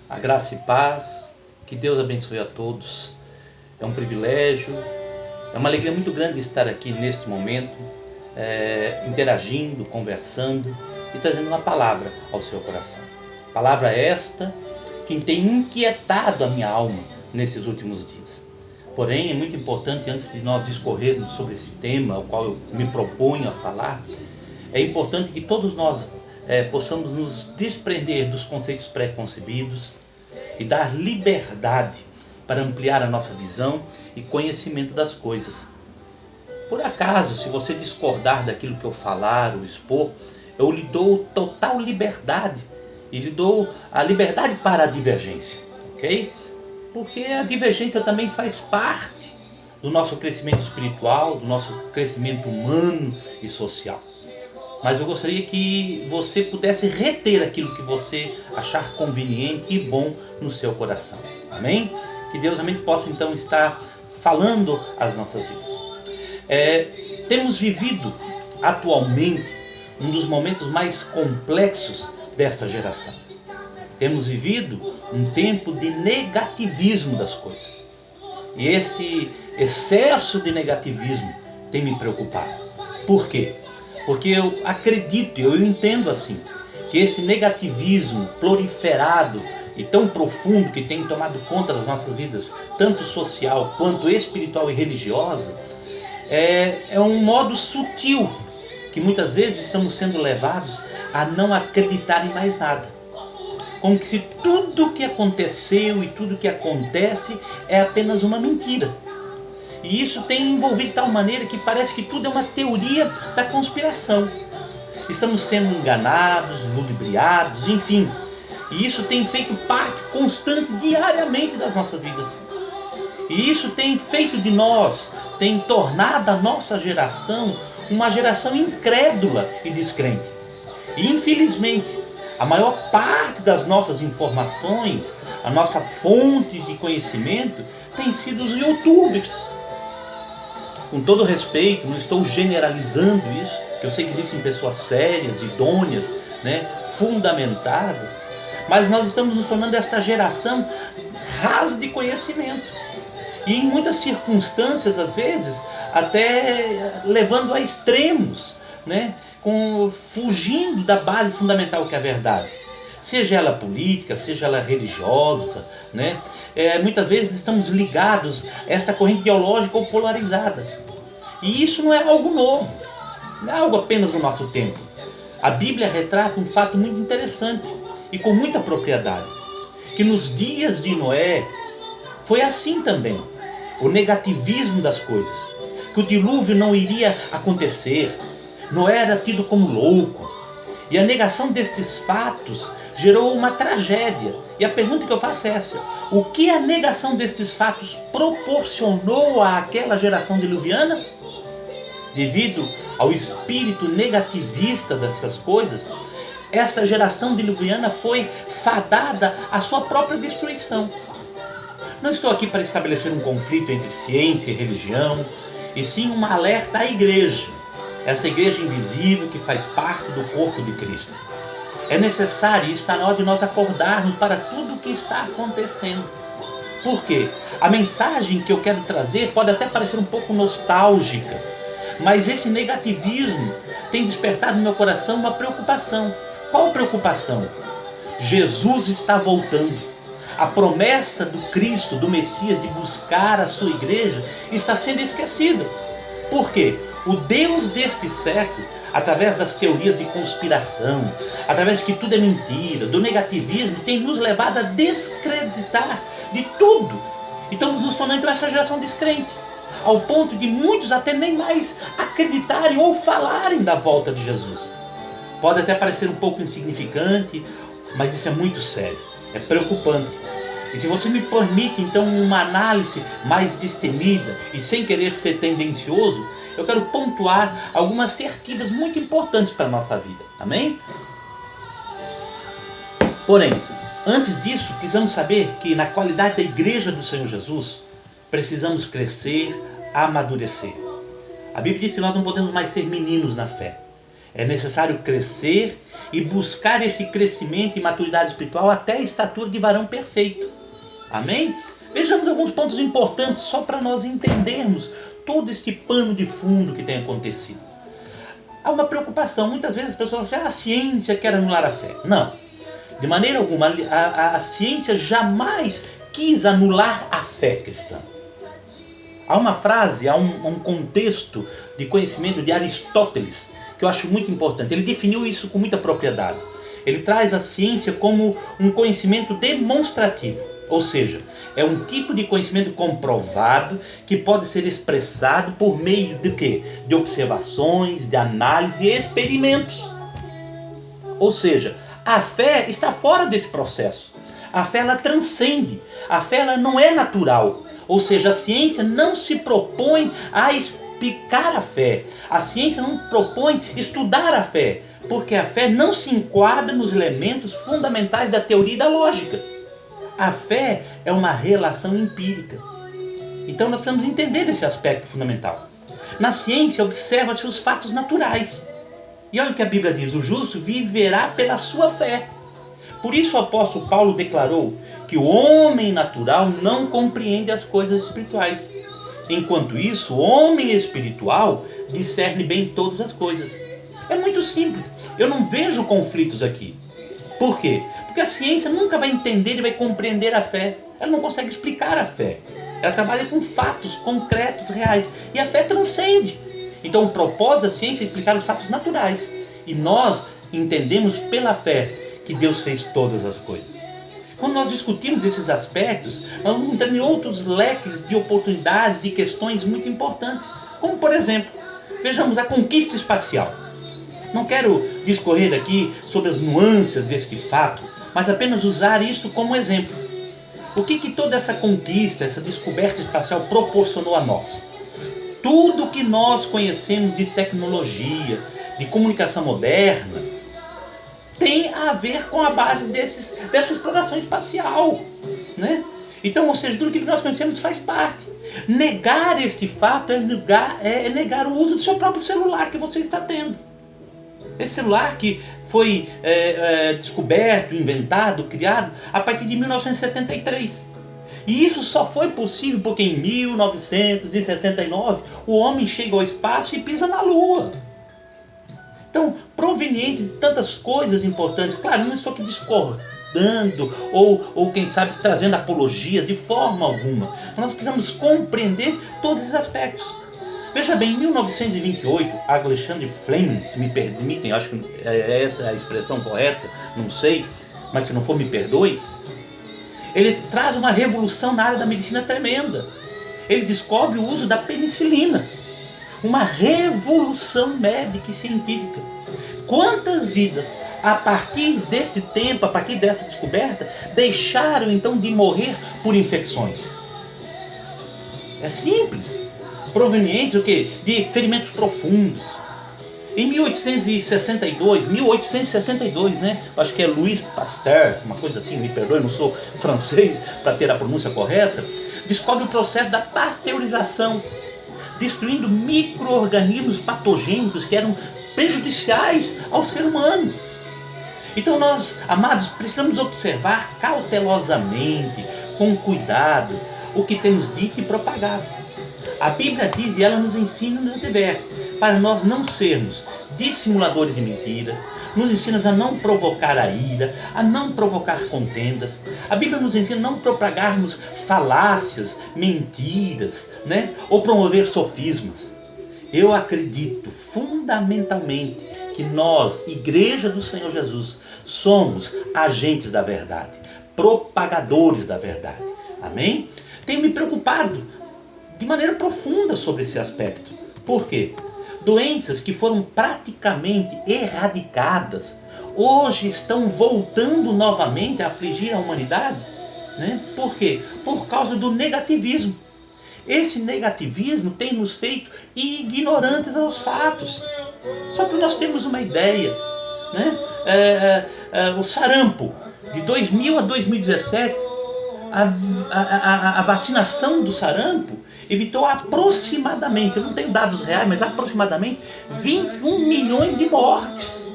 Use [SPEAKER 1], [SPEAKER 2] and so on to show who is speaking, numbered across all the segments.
[SPEAKER 1] A graça e paz, que Deus abençoe a todos. É um privilégio, é uma alegria muito grande estar aqui neste momento, interagindo, conversando e trazendo uma palavra ao seu coração. Palavra esta que tem inquietado a minha alma nesses últimos dias. Porém, é muito importante, antes de nós discorrermos sobre esse tema, ao qual eu me proponho a falar, é importante que todos nós possamos nos desprender dos conceitos pré-concebidos e dar liberdade para ampliar a nossa visão e conhecimento das coisas. Por acaso, se você discordar daquilo que eu falar ou expor, eu lhe dou total liberdade e lhe dou a liberdade para a divergência, ok? Porque a divergência também faz parte do nosso crescimento espiritual, do nosso crescimento humano e social. Mas eu gostaria que você pudesse reter aquilo que você achar conveniente e bom no seu coração. Amém? Que Deus realmente possa então estar falando às nossas vidas. Temos vivido atualmente um dos momentos mais complexos desta geração. Temos vivido um tempo de negativismo das coisas. E esse excesso de negativismo tem me preocupado. Por quê? Porque eu acredito, eu entendo assim, que esse negativismo proliferado e tão profundo que tem tomado conta das nossas vidas, tanto social quanto espiritual e religiosa, é um modo sutil que muitas vezes estamos sendo levados a não acreditar em mais nada. Como que se tudo que aconteceu e tudo que acontece é apenas uma mentira. E isso tem envolvido de tal maneira que parece que tudo é uma teoria da conspiração. Estamos sendo enganados, ludibriados, enfim. E isso tem feito parte constante, diariamente das nossas vidas. E isso tem feito de nós, tem tornado a nossa geração uma geração incrédula e descrente. E infelizmente, a maior parte das nossas informações, a nossa fonte de conhecimento, tem sido os YouTubers. Com todo respeito, não estou generalizando isso, que eu sei que existem pessoas sérias, idôneas, fundamentadas, mas nós estamos nos tornando esta geração rasa de conhecimento. E em muitas circunstâncias, às vezes, até levando a extremos, fugindo da base fundamental que é a verdade. Seja ela política, seja ela religiosa, muitas vezes estamos ligados a essa corrente ideológica ou polarizada. E isso não é algo novo, não é algo apenas do nosso tempo. A Bíblia retrata um fato muito interessante e com muita propriedade, que nos dias de Noé foi assim também, o negativismo das coisas, que o dilúvio não iria acontecer, Noé era tido como louco, e a negação destes fatos gerou uma tragédia. E a pergunta que eu faço é essa: o que a negação destes fatos proporcionou àquela geração diluviana? Devido ao espírito negativista dessas coisas, essa geração diluviana foi fadada à sua própria destruição. Não estou aqui para estabelecer um conflito entre ciência e religião, e sim uma alerta à igreja, essa igreja invisível que faz parte do corpo de Cristo. É necessário e está na hora de nós acordarmos para tudo o que está acontecendo. Por quê? A mensagem que eu quero trazer pode até parecer um pouco nostálgica, mas esse negativismo tem despertado no meu coração uma preocupação. Qual preocupação? Jesus está voltando. A promessa do Cristo, do Messias, de buscar a sua igreja, está sendo esquecida. Por quê? O Deus deste século, através das teorias de conspiração, através de que tudo é mentira, do negativismo, tem nos levado a descreditar de tudo. E estamos nos tornando essa geração descrente, ao ponto de muitos até nem mais acreditarem ou falarem da volta de Jesus. Pode até parecer um pouco insignificante, mas isso é muito sério, é preocupante. E se você me permite então uma análise mais destemida e sem querer ser tendencioso, eu quero pontuar algumas assertivas muito importantes para a nossa vida. Amém? Porém, antes disso, precisamos saber que na qualidade da igreja do Senhor Jesus, precisamos crescer, amadurecer. A Bíblia diz que nós não podemos mais ser meninos na fé. É necessário crescer e buscar esse crescimento e maturidade espiritual até a estatura de varão perfeito. Amém? Vejamos alguns pontos importantes só para nós entendermos todo este pano de fundo que tem acontecido. Há uma preocupação, muitas vezes as pessoas dizem, a ciência quer anular a fé. Não, de maneira alguma, a ciência jamais quis anular a fé cristã. Há uma frase, há um contexto de conhecimento de Aristóteles que eu acho muito importante. Ele definiu isso com muita propriedade. Ele traz a ciência como um conhecimento demonstrativo, ou seja, é um tipo de conhecimento comprovado que pode ser expressado por meio de quê? De observações, de análise e experimentos. Ou seja, a fé está fora desse processo. A fé ela transcende. A fé ela não é natural. Ou seja, a ciência não se propõe a explicar a fé. A ciência não propõe estudar a fé, porque a fé não se enquadra nos elementos fundamentais da teoria e da lógica. A fé é uma relação empírica. Então nós precisamos entender esse aspecto fundamental. Na ciência observa-se os fatos naturais. E olha o que a Bíblia diz, o justo viverá pela sua fé. Por isso o apóstolo Paulo declarou que o homem natural não compreende as coisas espirituais. Enquanto isso, o homem espiritual discerne bem todas as coisas. É muito simples. Eu não vejo conflitos aqui. Por quê? Porque a ciência nunca vai entender e vai compreender a fé. Ela não consegue explicar a fé. Ela trabalha com fatos concretos, reais. E a fé transcende. Então o propósito da ciência é explicar os fatos naturais. E nós entendemos pela fé que Deus fez todas as coisas. Quando nós discutimos esses aspectos, nós vamos entrar em outros leques de oportunidades, de questões muito importantes. Como, por exemplo, vejamos a conquista espacial. Não quero discorrer aqui sobre as nuances deste fato, mas apenas usar isso como exemplo. O que toda essa conquista, essa descoberta espacial proporcionou a nós? Tudo que nós conhecemos de tecnologia, de comunicação moderna, tem a ver com a base dessa exploração espacial, né? Então, ou seja, tudo que nós conhecemos faz parte. Negar este fato é negar o uso do seu próprio celular que você está tendo. Esse celular que foi descoberto, inventado, criado a partir de 1973. E isso só foi possível porque em 1969 o homem chega ao espaço e pisa na Lua. Então, proveniente de tantas coisas importantes, claro, não estou aqui discordando ou quem sabe trazendo apologias de forma alguma. Nós precisamos compreender todos esses aspectos. Veja bem, em 1928, Alexandre Fleming, se me permitem, acho que é essa a expressão correta, não sei, mas se não for me perdoe, ele traz uma revolução na área da medicina tremenda. Ele descobre o uso da penicilina. Uma revolução médica e científica. Quantas vidas, a partir deste tempo, a partir dessa descoberta, deixaram então de morrer por infecções? É simples. Provenientes o quê? De ferimentos profundos. Em 1862, né? Acho que é Louis Pasteur, uma coisa assim, me perdoe, não sou francês para ter a pronúncia correta, descobre o processo da pasteurização, destruindo micro-organismos patogênicos que eram prejudiciais ao ser humano. Então nós, amados, precisamos observar cautelosamente, com cuidado, o que temos dito e propagado. A Bíblia diz, e ela nos ensina e nos adverte, para nós não sermos dissimuladores de mentira, nos ensina a não provocar a ira, a não provocar contendas. A Bíblia nos ensina a não propagarmos falácias, mentiras, né? Ou promover sofismas. Eu acredito fundamentalmente que nós, Igreja do Senhor Jesus, somos agentes da verdade, propagadores da verdade. Amém? Tenho me preocupado de maneira profunda sobre esse aspecto. Por quê? Doenças que foram praticamente erradicadas, hoje estão voltando novamente a afligir a humanidade. Né? Por quê? Por causa do negativismo. Esse negativismo tem nos feito ignorantes aos fatos. Só para nós termos uma ideia, né? O sarampo, de 2000 a 2017, a vacinação do sarampo evitou aproximadamente, eu não tenho dados reais, mas aproximadamente 21 milhões de mortes.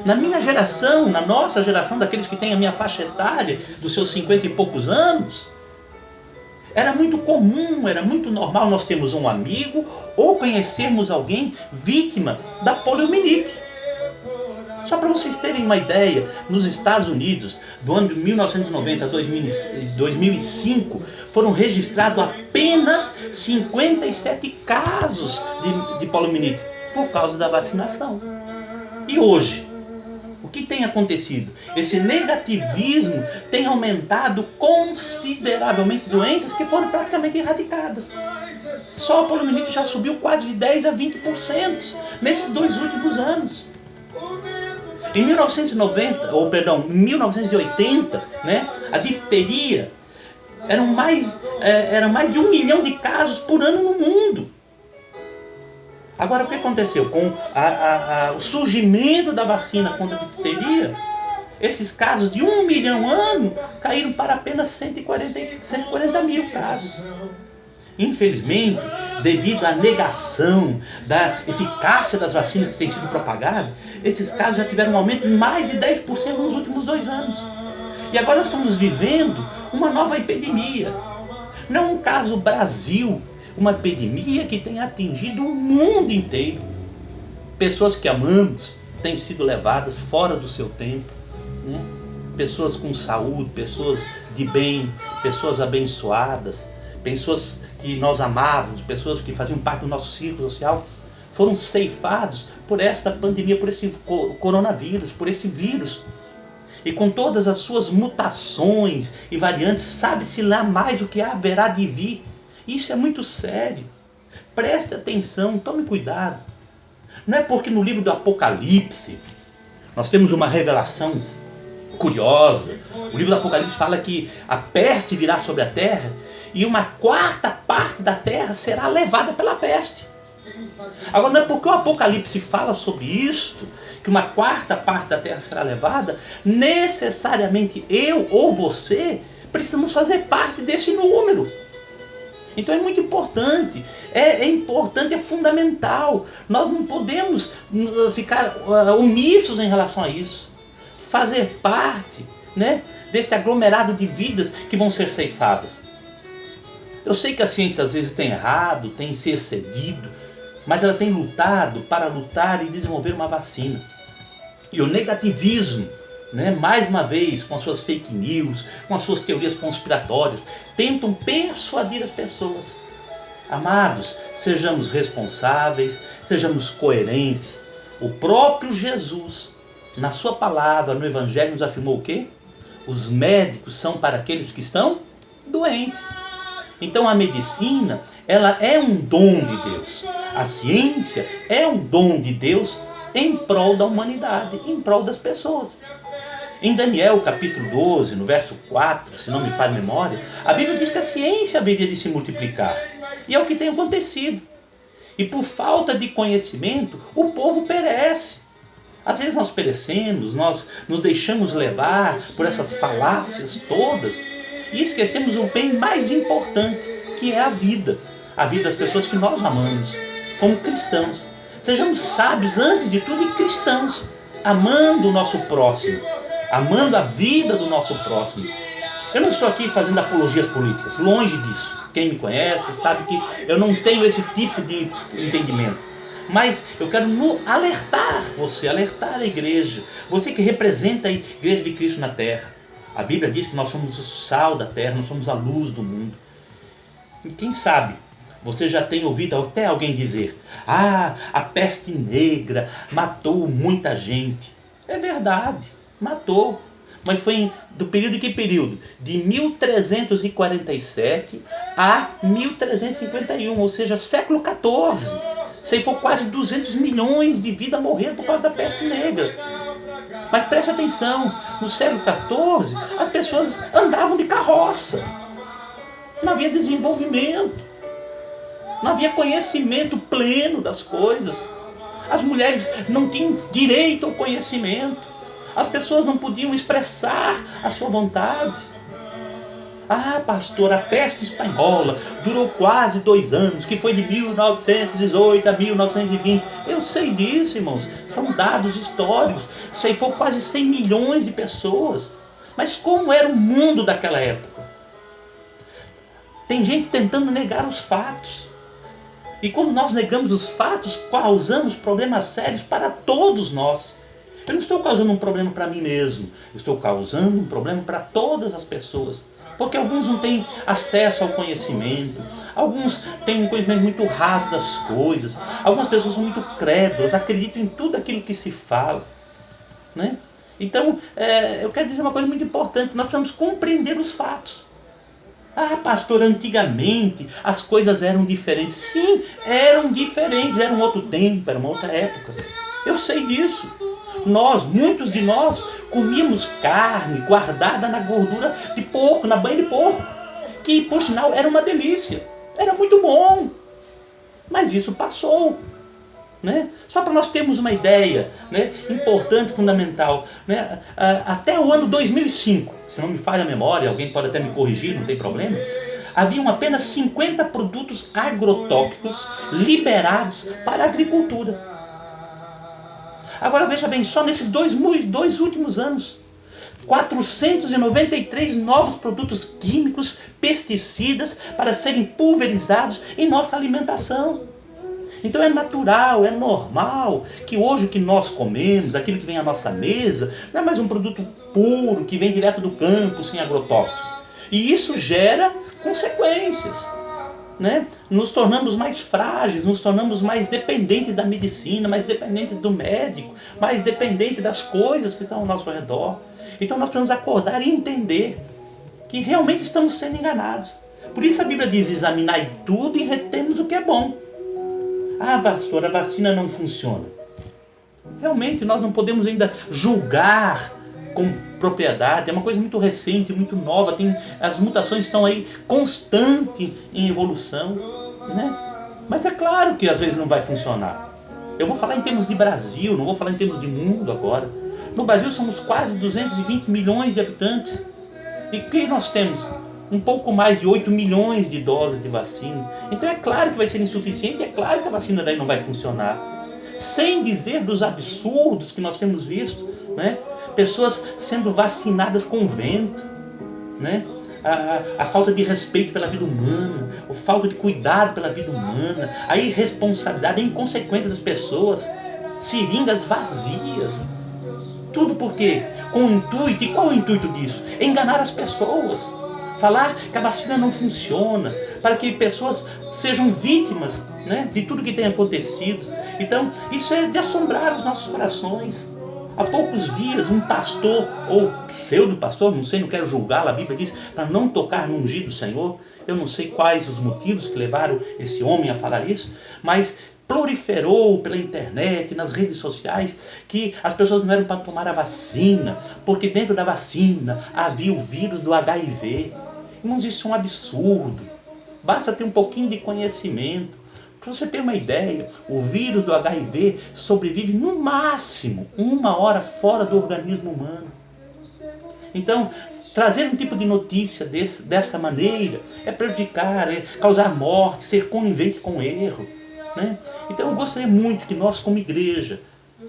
[SPEAKER 1] Na minha geração, na nossa geração, daqueles que têm a minha faixa etária, dos seus 50 e poucos anos, era muito comum, era muito normal nós termos um amigo ou conhecermos alguém vítima da poliomielite. Só para vocês terem uma ideia, nos Estados Unidos, do ano de 1990 a 2005, foram registrados apenas 57 casos de poliomielite por causa da vacinação. E hoje, o que tem acontecido? Esse negativismo tem aumentado consideravelmente doenças que foram praticamente erradicadas. Só a poliomielite já subiu quase de 10 a 20% nesses 2 últimos anos. Em 1980, né, a difteria eram mais de 1 milhão de casos por ano no mundo. Agora, o que aconteceu? Com o surgimento da vacina contra a difteria, esses casos de 1 milhão ano caíram para apenas 140 mil casos. Infelizmente, devido à negação da eficácia das vacinas que têm sido propagadas, esses casos já tiveram um aumento de mais de 10% nos últimos 2 anos. E agora nós estamos vivendo uma nova epidemia. Não é um caso Brasil, uma epidemia que tem atingido o mundo inteiro. Pessoas que amamos têm sido levadas fora do seu tempo, né? Pessoas com saúde, pessoas de bem, pessoas abençoadas, pessoas que nós amávamos, pessoas que faziam parte do nosso círculo social, foram ceifados por esta pandemia, por esse coronavírus, por esse vírus. E com todas as suas mutações e variantes, sabe-se lá mais o que haverá de vir. Isso é muito sério. Preste atenção, tome cuidado. Não é porque no livro do Apocalipse nós temos uma revelação curiosa. O livro do Apocalipse fala que a peste virá sobre a terra e 1/4 parte da terra será levada pela peste. Agora, não é porque o Apocalipse fala sobre isto, que 1/4 parte da terra será levada, necessariamente eu ou você precisamos fazer parte desse número. Então é muito importante, é importante, é fundamental. Nós não podemos ficar omissos em relação a isso. Fazer parte, né, desse aglomerado de vidas que vão ser ceifadas. Eu sei que a ciência às vezes tem errado, tem se excedido, mas ela tem lutado para lutar e desenvolver uma vacina. E o negativismo, né, mais uma vez, com as suas fake news, com as suas teorias conspiratórias, tentam persuadir as pessoas. Amados, sejamos responsáveis, sejamos coerentes. O próprio Jesus, na sua palavra, no Evangelho, nos afirmou o quê? Os médicos são para aqueles que estão doentes. Então a medicina, ela é um dom de Deus. A ciência é um dom de Deus em prol da humanidade, em prol das pessoas. Em Daniel capítulo 12, no verso 4, se não me falha a memória, a Bíblia diz que a ciência haveria de se multiplicar. E é o que tem acontecido. E por falta de conhecimento, o povo perece. Às vezes nós perecemos, nós nos deixamos levar por essas falácias todas e esquecemos o bem mais importante, que é a vida das pessoas que nós amamos, como cristãos. Sejamos sábios antes de tudo e cristãos, amando o nosso próximo, amando a vida do nosso próximo. Eu não estou aqui fazendo apologias políticas, longe disso. Quem me conhece sabe que eu não tenho esse tipo de entendimento. Mas eu quero alertar você, alertar a igreja, você que representa a Igreja de Cristo na Terra. A Bíblia diz que nós somos o sal da terra, nós somos a luz do mundo. E quem sabe, você já tem ouvido até alguém dizer: a peste negra matou muita gente. É verdade, matou. Mas foi do período de que período? De 1347 a 1351, ou seja, século XIV. Ceifou quase 200 milhões de vidas morreram por causa da peste negra. Mas preste atenção, no século XIV as pessoas andavam de carroça. Não havia desenvolvimento. Não havia conhecimento pleno das coisas. As mulheres não tinham direito ao conhecimento. As pessoas não podiam expressar a sua vontade. Ah, pastor, a peste espanhola durou quase 2 anos, que foi de 1918 a 1920. Eu sei disso, irmãos. São dados históricos. Ceifou quase 100 milhões de pessoas. Mas como era o mundo daquela época? Tem gente tentando negar os fatos. E quando nós negamos os fatos, causamos problemas sérios para todos nós. Eu não estou causando um problema para mim mesmo. Eu estou causando um problema para todas as pessoas. Porque alguns não têm acesso ao conhecimento, alguns têm um conhecimento muito raso das coisas, algumas pessoas são muito crédulas, acreditam em tudo aquilo que se fala, né? Então, eu quero dizer uma coisa muito importante, nós precisamos compreender os fatos. Ah, pastor, antigamente as coisas eram diferentes. Sim, eram diferentes, era um outro tempo, era uma outra época. Eu sei disso. Muitos de nós, comíamos carne guardada na gordura de porco, na banha de porco, que por sinal era uma delícia, era muito bom, mas isso passou, né? Só para nós termos uma ideia, né? Importante, fundamental, né? Até o ano 2005, se não me falha a memória, alguém pode até me corrigir, não tem problema, haviam apenas 50 produtos agrotóxicos liberados para a agricultura. Agora veja bem, só nesses dois últimos anos, 493 novos produtos químicos, pesticidas, para serem pulverizados em nossa alimentação. Então é natural, é normal que hoje o que nós comemos, aquilo que vem à nossa mesa, não é mais um produto puro, que vem direto do campo, sem agrotóxicos. E isso gera consequências. Né? Nos tornamos mais frágeis, nos tornamos mais dependentes da medicina, mais dependentes do médico, mais dependentes das coisas que estão ao nosso redor. Então nós precisamos acordar e entender que realmente estamos sendo enganados. Por isso a Bíblia diz: examinai tudo e retemos o que é bom. Ah, pastor, a vacina não funciona. Realmente nós não podemos ainda julgar com propriedade, é uma coisa muito recente, muito nova, as mutações estão aí constantes em evolução, né? Mas é claro que às vezes não vai funcionar. Eu vou falar em termos de Brasil, não vou falar em termos de mundo agora. No Brasil somos quase 220 milhões de habitantes. E o que nós temos? Um pouco mais de 8 milhões de doses de vacina. Então é claro que vai ser insuficiente, é claro que a vacina daí não vai funcionar. Sem dizer dos absurdos que nós temos visto, né? Pessoas sendo vacinadas com vento, né? A falta de respeito pela vida humana, a falta de cuidado pela vida humana, a irresponsabilidade, a inconsequência das pessoas, seringas vazias. Tudo por quê? Com o intuito, e qual é o intuito disso? Enganar as pessoas. Falar que a vacina não funciona, para que pessoas sejam vítimas, né, de tudo que tem acontecido. Então, isso é de assombrar os nossos corações. Há poucos dias, um pastor, ou pseudo-pastor, não sei, não quero julgá-lo, a Bíblia diz, para não tocar no ungido do Senhor. Eu não sei quais os motivos que levaram esse homem a falar isso, mas proliferou pela internet, nas redes sociais, que as pessoas não eram para tomar a vacina, porque dentro da vacina havia o vírus do HIV. Irmãos, isso é um absurdo. Basta ter um pouquinho de conhecimento. Para você ter uma ideia, o vírus do HIV sobrevive no máximo 1 hora fora do organismo humano. Então, trazer um tipo de notícia dessa maneira é prejudicar, é causar morte, ser conivente com o erro, né? Então eu gostaria muito que nós, como igreja,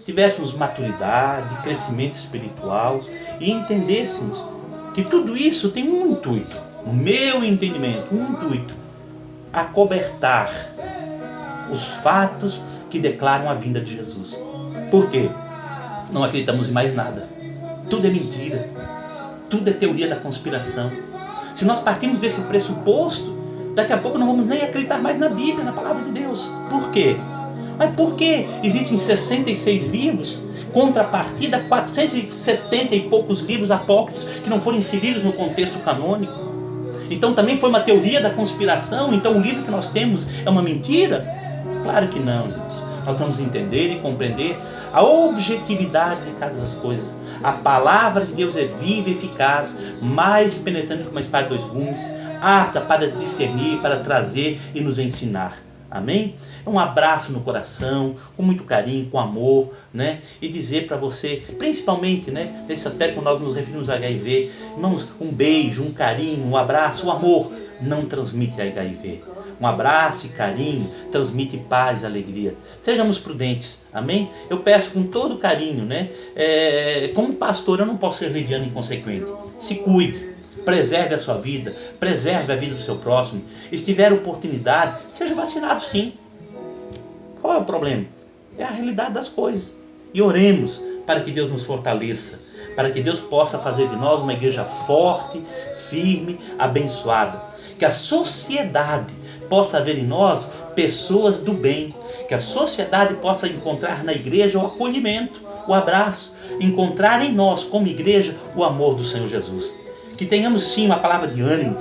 [SPEAKER 1] tivéssemos maturidade, crescimento espiritual e entendêssemos que tudo isso tem um intuito, no meu entendimento, um intuito: acobertar os fatos que declaram a vinda de Jesus. Por quê? Não acreditamos em mais nada. Tudo é mentira. Tudo é teoria da conspiração. Se nós partimos desse pressuposto, daqui a pouco não vamos nem acreditar mais na Bíblia, na palavra de Deus. Por quê? Mas por que existem 66 livros, contrapartida 470 e poucos livros apócrifos que não foram inseridos no contexto canônico? Então também foi uma teoria da conspiração? Então o livro que nós temos é uma mentira? Claro que não, irmãos. Nós vamos entender e compreender a objetividade de cada das coisas. A palavra de Deus é viva e eficaz, mais penetrante que uma espada de 2 gumes, apta para discernir, para trazer e nos ensinar. Amém? É um abraço no coração, com muito carinho, com amor, né? E dizer para você, principalmente, né, nesse aspecto quando nós nos referimos ao HIV, irmãos, um beijo, um carinho, um abraço, o amor não transmite HIV. Um abraço e carinho transmite paz e alegria. Sejamos prudentes, amém? Eu peço com todo carinho, né? Como pastor eu não posso ser leviano e inconsequente. Se cuide. Preserve a sua vida, preserve a vida do seu próximo. Se tiver oportunidade, seja vacinado sim. Qual é o problema? É a realidade das coisas. E oremos para que Deus nos fortaleça, para que Deus possa fazer de nós uma igreja forte, firme, abençoada. Que a sociedade possa ver em nós pessoas do bem. Que a sociedade possa encontrar na igreja o acolhimento, o abraço. Encontrar em nós, como igreja, o amor do Senhor Jesus. Que tenhamos sim uma palavra de ânimo,